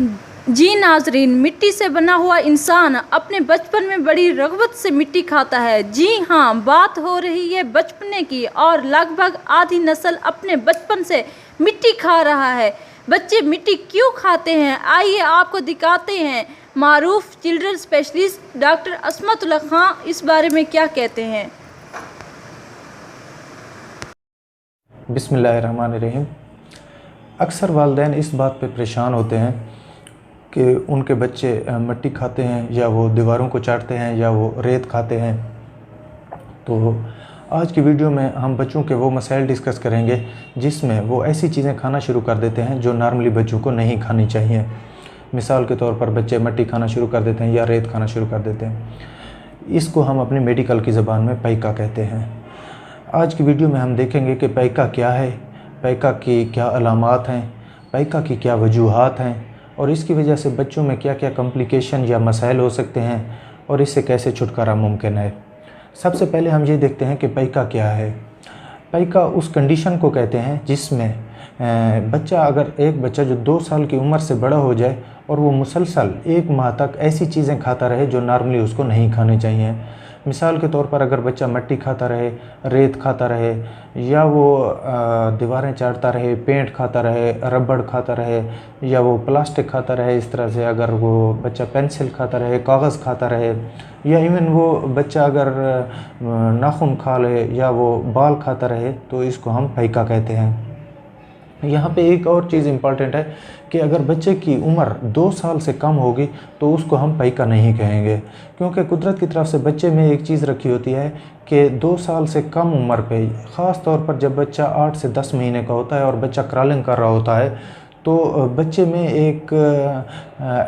जी नाजरीन, मिट्टी से बना हुआ इंसान अपने बचपन में बड़ी रग़बत से मिट्टी खाता है। जी हाँ, बात हो रही है बचपने की और लगभग आधी नस्ल अपने बचपन से मिट्टी खा रहा है। बच्चे मिट्टी क्यों खाते हैं, आइए आपको दिखाते हैं। मारूफ चिल्ड्रन स्पेशलिस्ट डॉक्टर असमतुल्लाह खान इस बारे में क्या कहते हैं। बिस्मिल्लाहिर्रहमानिर्रहीम। अक्सर वालिदैन इस बात पे परेशान होते हैं कि उनके बच्चे मिट्टी खाते हैं या वो दीवारों को चाटते हैं या वो रेत खाते हैं। तो आज की वीडियो में हम बच्चों के वो मसाइल डिस्कस करेंगे जिसमें वो ऐसी चीज़ें खाना शुरू कर देते हैं जो नॉर्मली बच्चों को नहीं खानी चाहिए। मिसाल के तौर पर बच्चे मिट्टी खाना शुरू कर देते हैं या रेत खाना शुरू कर देते हैं। इसको हम अपनी मेडिकल की ज़बान में पैका कहते हैं। आज की वीडियो में हम देखेंगे कि पैका क्या है, पैका की क्या अलामात हैं, पैका की क्या वजूहात हैं और इसकी वजह से बच्चों में क्या क्या कॉम्प्लिकेशन या मसाइल हो सकते हैं और इससे कैसे छुटकारा मुमकिन है। सबसे पहले हम ये देखते हैं कि पैका क्या है। पैका उस कंडीशन को कहते हैं जिसमें एक बच्चा जो 2 साल की उम्र से बड़ा हो जाए और वो मुसलसल 1 माह तक ऐसी चीज़ें खाता रहे जो नॉर्मली उसको नहीं खानी चाहिए। मिसाल के तौर पर अगर बच्चा मिट्टी खाता रहे, रेत खाता रहे या वो दीवारें चाटता रहे, पेंट खाता रहे, रबड़ खाता रहे या वो प्लास्टिक खाता रहे, इस तरह से अगर वो बच्चा पेंसिल खाता रहे, कागज़ खाता रहे या इवन वो बच्चा अगर नाखून खा ले या वो बाल खाता रहे तो इसको हम पैका कहते हैं। यहाँ पे एक और चीज़ इम्पॉर्टेंट है कि अगर बच्चे की उम्र 2 साल से कम होगी तो उसको हम पैका नहीं कहेंगे, क्योंकि कुदरत की तरफ से बच्चे में एक चीज़ रखी होती है कि 2 साल से कम उम्र पे, ख़ास तौर पर जब बच्चा 8 से 10 महीने का होता है और बच्चा क्रॉलिंग कर रहा होता है तो बच्चे में एक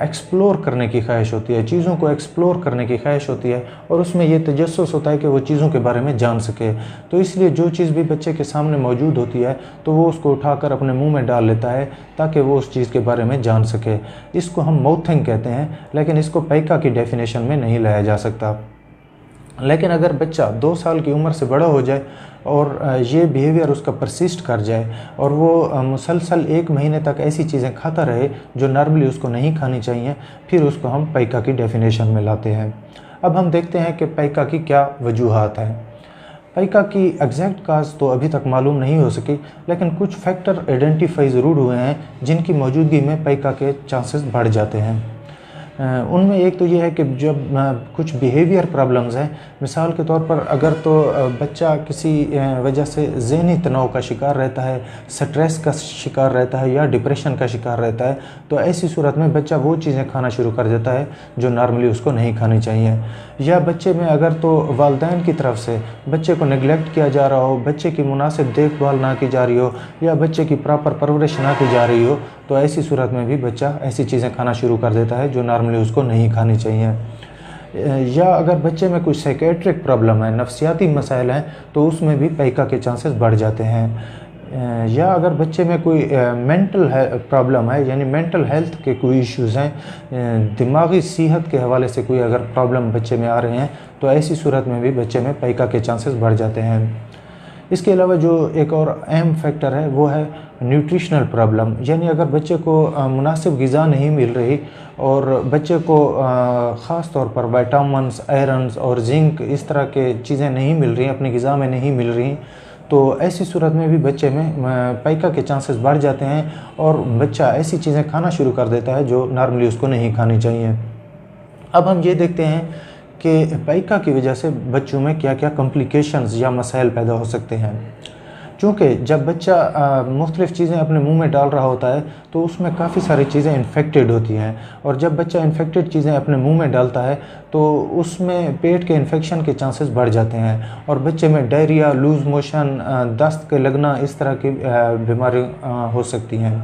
एक्सप्लोर करने की ख्वाहिश होती है, चीज़ों को एक्सप्लोर करने की ख्वाहिश होती है और उसमें ये तजस्सुस होता है कि वो चीज़ों के बारे में जान सके। तो इसलिए जो चीज़ भी बच्चे के सामने मौजूद होती है तो वो उसको उठाकर अपने मुंह में डाल लेता है ताकि वो उस चीज़ के बारे में जान सके। इसको हम माउथिंग कहते हैं, लेकिन इसको पैका की डेफिनेशन में नहीं लाया जा सकता। लेकिन अगर बच्चा 2 साल की उम्र से बड़ा हो जाए और ये बिहेवियर उसका परसिस्ट कर जाए और वो मुसलसल 1 महीने तक ऐसी चीज़ें खाता रहे जो नॉर्मली उसको नहीं खानी चाहिए, फिर उसको हम पैका की डेफिनेशन में लाते हैं। अब हम देखते हैं कि पैका की क्या वजूहात हैं। पैका की एग्जैक्ट काज तो अभी तक मालूम नहीं हो सकी, लेकिन कुछ फैक्टर आइडेंटिफाई ज़रूर हुए हैं जिनकी मौजूदगी में पैका के चांसेस बढ़ जाते हैं। उनमें एक तो ये है कि जब कुछ बिहेवियर प्रॉब्लम्स हैं, मिसाल के तौर पर अगर तो बच्चा किसी वजह से ज़हनी तनाव का शिकार रहता है, स्ट्रेस का शिकार रहता है या डिप्रेशन का शिकार रहता है, तो ऐसी सूरत में बच्चा वो चीज़ें खाना शुरू कर देता है जो नॉर्मली उसको नहीं खानी चाहिए। या बच्चे में अगर तो वालिदैन की तरफ से बच्चे को नेगलेक्ट किया जा रहा हो, बच्चे की मुनासिब देखभाल ना की जा रही हो या बच्चे की प्रॉपर परवरिश ना की जा रही हो, तो ऐसी सूरत में भी बच्चा ऐसी चीज़ें खाना शुरू कर देता है जो नॉर्मली उसको नहीं खानी चाहिए। या अगर बच्चे में कोई साइकेट्रिक प्रॉब्लम है, नफ्सियाती मसाइल हैं, तो उसमें भी पैका के चांसेस बढ़ जाते हैं। या अगर बच्चे में कोई मेंटल प्रॉब्लम है, यानी मेंटल हेल्थ के कोई इश्यूज़ हैं, दिमागी सेहत के हवाले से कोई अगर प्रॉब्लम बच्चे में आ रहे हैं, तो ऐसी सूरत में भी बच्चे में पैका के चांसेस बढ़ जाते हैं। इसके अलावा जो एक और अहम फैक्टर है वो है न्यूट्रिशनल प्रॉब्लम, यानी अगर बच्चे को मुनासिब ग़िज़ा नहीं मिल रही और बच्चे को ख़ास तौर पर विटामिन्स, आयरन्स और जिंक इस तरह के चीज़ें नहीं मिल रही, अपनी ग़िज़ा में नहीं मिल रही, तो ऐसी सूरत में भी बच्चे में पैका के चांसेस बढ़ जाते हैं और बच्चा ऐसी चीज़ें खाना शुरू कर देता है जो नॉर्मली उसको नहीं खानी चाहिए। अब हम ये देखते हैं कि पैका की वजह से बच्चों में क्या क्या कॉम्प्लिकेशंस या मसाइल पैदा हो सकते हैं। चूँकि जब बच्चा मुख्तलिफ़ चीज़ें अपने मुंह में डाल रहा होता है तो उसमें काफ़ी सारी चीज़ें इन्फेक्टेड होती हैं और जब बच्चा इन्फेक्टेड चीज़ें अपने मुंह में डालता है तो उसमें पेट के इन्फेक्शन के चांसेस बढ़ जाते हैं और बच्चे में डायरिया, लूज़ मोशन, दस्त के लगना, इस तरह की बीमारी हो सकती हैं।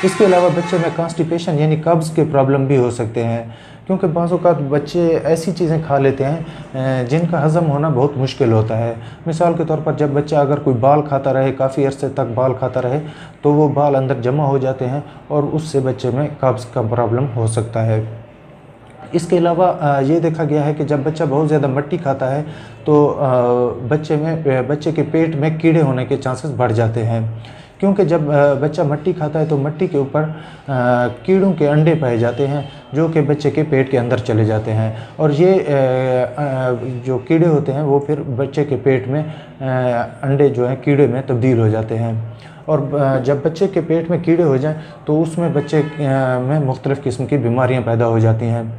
इसके अलावा बच्चे में कॉन्स्टिपेशन यानी कब्ज़ के प्रॉब्लम भी हो सकते हैं, क्योंकि बाज़ औक़ात बच्चे ऐसी चीज़ें खा लेते हैं जिनका हज़म होना बहुत मुश्किल होता है। मिसाल के तौर पर जब बच्चा अगर कोई बाल खाता रहे, काफ़ी अरसे तक बाल खाता रहे, तो वो बाल अंदर जमा हो जाते हैं और उससे बच्चे में कब्ज़ का प्रॉब्लम हो सकता है। इसके अलावा ये देखा गया है कि जब बच्चा बहुत ज़्यादा मिट्टी खाता है तो बच्चे के पेट में कीड़े होने के चांसेस बढ़ जाते हैं, क्योंकि जब बच्चा मिट्टी खाता है तो मिट्टी के ऊपर कीड़ों के अंडे पाए जाते हैं जो कि बच्चे के पेट के अंदर चले जाते हैं, और ये जो कीड़े होते हैं वो फिर बच्चे के पेट में अंडे जो हैं कीड़े में तब्दील हो जाते हैं। और जब बच्चे के पेट में कीड़े हो जाएं तो उसमें बच्चे में मुख्तलिफ़ किस्म की बीमारियां पैदा हो जाती हैं।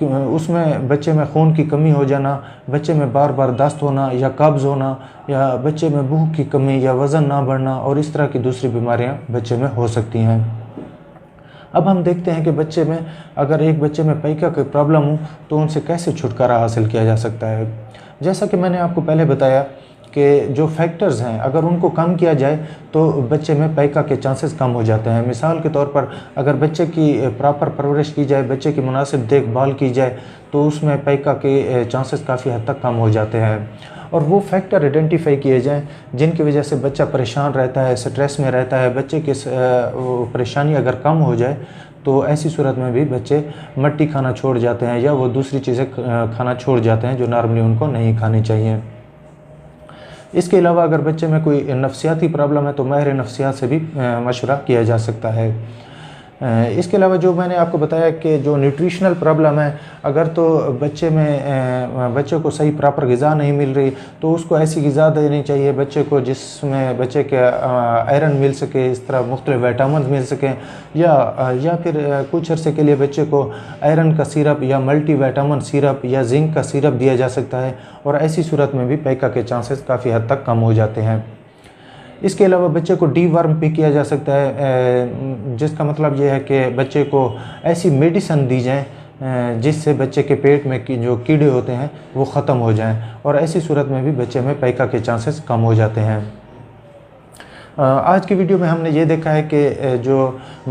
उसमें बच्चे में खून की कमी हो जाना, बच्चे में बार बार दस्त होना या कब्ज़ होना, या बच्चे में भूख की कमी या वज़न ना बढ़ना, और इस तरह की दूसरी बीमारियां बच्चे में हो सकती हैं। अब हम देखते हैं कि बच्चे में अगर एक बच्चे में पैका की प्रॉब्लम हो तो उनसे कैसे छुटकारा हासिल किया जा सकता है। जैसा कि मैंने आपको पहले बताया कि जो फैक्टर्स हैं अगर उनको कम किया जाए तो बच्चे में पैका के चांसेस कम हो जाते हैं। मिसाल के तौर पर अगर बच्चे की प्रॉपर परवरिश की जाए, बच्चे की मुनासिब देखभाल की जाए तो उसमें पैका के चांसेस काफ़ी हद तक कम हो जाते हैं। और वो फैक्टर आइडेंटिफाई किए जाएं जिनकी वजह से बच्चा परेशान रहता है, स्ट्रेस में रहता है, बच्चे की परेशानी अगर कम हो जाए तो ऐसी सूरत में भी बच्चे मिट्टी खाना छोड़ जाते हैं या वो दूसरी चीज़ें खाना छोड़ जाते हैं जो नॉर्मली उनको नहीं खानी चाहिए। इसके अलावा अगर बच्चे में कोई नफ्सियाती प्रॉब्लम है तो माहिर नफ्सियात से भी मशवरा किया जा सकता है। इसके अलावा जो मैंने आपको बताया कि जो न्यूट्रिशनल प्रॉब्लम है, अगर तो बच्चे को सही प्रॉपर ग़िज़ा नहीं मिल रही तो उसको ऐसी ग़िज़ा देनी चाहिए बच्चे को जिसमें बच्चे के आयरन मिल सके, इस तरह मुख्तलिफ़ विटामिन मिल सकें, या फिर कुछ अरसे के लिए बच्चे को आयरन का सिरप या मल्टी विटामिन सिरप या जिंक का सिरप दिया जा सकता है, और ऐसी सूरत में भी पैका के चांसेस काफ़ी हद तक कम हो जाते हैं। इसके अलावा बच्चे को डीवर्म भी किया जा सकता है, जिसका मतलब ये है कि बच्चे को ऐसी मेडिसिन दी जाए जिससे बच्चे के पेट में जो कीड़े होते हैं वो ख़त्म हो जाएं, और ऐसी सूरत में भी बच्चे में पैका के चांसेस कम हो जाते हैं। आज की वीडियो में हमने ये देखा है कि जो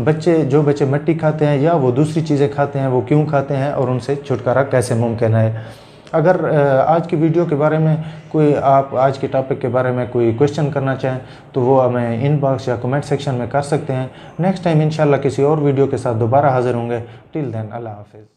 बच्चे मिट्टी खाते हैं या वो दूसरी चीज़ें खाते हैं वो क्यों खाते हैं और उनसे छुटकारा कैसे मुमकिन है। अगर आज की वीडियो के बारे में आप आज के टॉपिक के बारे में कोई क्वेश्चन करना चाहें तो वो हमें इनबॉक्स या कमेंट सेक्शन में कर सकते हैं। नेक्स्ट टाइम इंशाल्लाह किसी और वीडियो के साथ दोबारा हाज़िर होंगे। टिल देन अल्लाह हाफ़िज़।